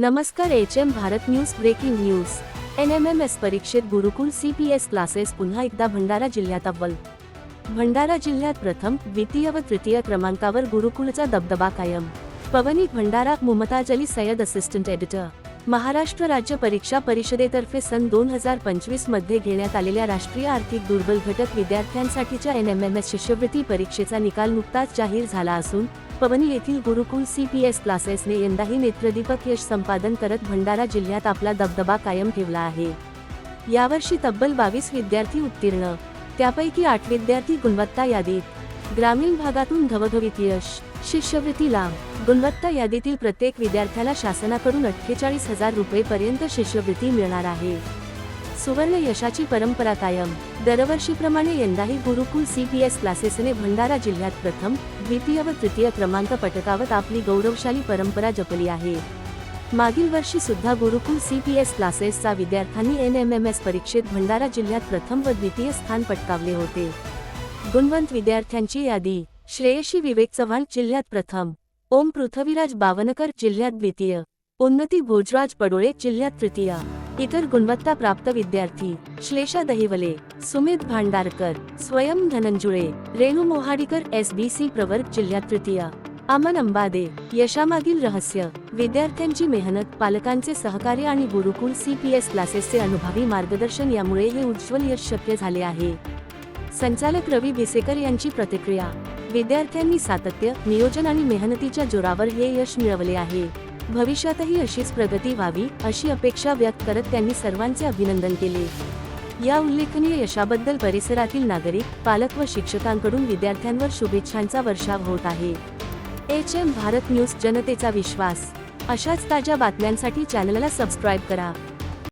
नमस्कार. H M. Bharat news breaking news. NMMS परीक्षेत गुरुकुल CPS classes पुन्हा एकदा भंडारा जिल्ह्यात अव्वल. भंडारा जिल्ह्यात प्रथम, द्वितीय व तृतीय क्रमांकावर गुरुकुलचा दबदबा कायम. पवनीत भंडारा. Mumtaz Ali Sayyad, assistant editor. महाराष्ट्र राज्य परीक्षा परिषदेतर्फे सन 2025 मध्ये घेण्यात आलेल्या राष्ट्रीय आर्थिक दुर्बल घटक विद्यार्थ्यांसाठीच्या NMMS शिष्यवृत्ती परीक्षेचा निकाल नुकताच जाहीर झाला असून पवनी येथील गुरुकुल CPS क्लासेसने यंदाही नेत्रदीपक यश संपादन करत भंडारा जिल्ह्यात आपला दबदबा कायम ठेवला आहे. यावर्षी तब्बल 22 विद्यार्थी उत्तीर्ण, त्यापैकी 8 विद्यार्थी गुणवत्ता यादीत. ग्रामीण भागातून घवघवीत यश. शिष्यवृत्ती लाभ. गुणवत्ता यादीतील प्रत्येक विद्यार्थ्याला शासनाकडून 48,000 रुपये पर्यंत शिष्यवृत्ती मिळणार आहे. सुवर्ण यशाची परंपरा कायम. दरवर्षीप्रमाणे यंदाही गुरुकुल CPS क्लासेसने भंडारा जिल्ह्यात प्रथम, द्वितीय व तृतीय क्रमांक पटकावत आपली गौरवशाली परंपरा जपली आहे. मागील वर्षी सुद्धा गुरुकुल CPS क्लासेसचा विद्यार्थ्यांनी NMMS परीक्षेत भंडारा जिल्ह्यात प्रथम व द्वितीय स्थान पटकावले होते. गुणवंत विद्यार्थ्यांची यादी. श्रेयशी विवेक चव्हाण जिल्ह्यात प्रथम, ओम पृथ्वीराज बावनकर जिल्ह्यात द्वितीय, उन्नती भोजराज पडोळे जिल्ह्यात तृतीय. इतर गुणवत्ता प्राप्त विद्यार्थी: श्लेषा दहिवले, सुमित भांडारकर, स्वयं धनंजुळे, रेणू मोहाडीकर SBC प्रवर्ग जिल्ह्यात तृतीय. अमन अंबादे. यशामागील रहस्य: विद्यार्थ्यांची मेहनत, पालकांचे सहकार्य आणि गुरुकुल CPS क्लासेसचे अनुभवी मार्गदर्शन यामुळे हे उज्ज्वल यश शक्य झाले आहे. संचालक रवी भिसेकर यांची प्रतिक्रिया: विद्यार्थ्यांनी सातत्य, नियोजन आणि मेहनतीच्या जोरावर हे यश मिळवले आहे. भविष्यातही अशीच प्रगती व्हावी अशी अपेक्षा व्यक्त करत त्यांनी सर्वांचे अभिनंदन केले. या उल्लेखनीय यशाबद्दल परिसरातील नागरिक, पालक व शिक्षकांकडून विद्यार्थ्यांवर शुभेच्छांचा वर्षाव होत आहे. एच.एम. भारत न्यूज, जनतेचा विश्वास. अशाच ताज्या बातम्यांसाठी चॅनलला सबस्क्राईब करा.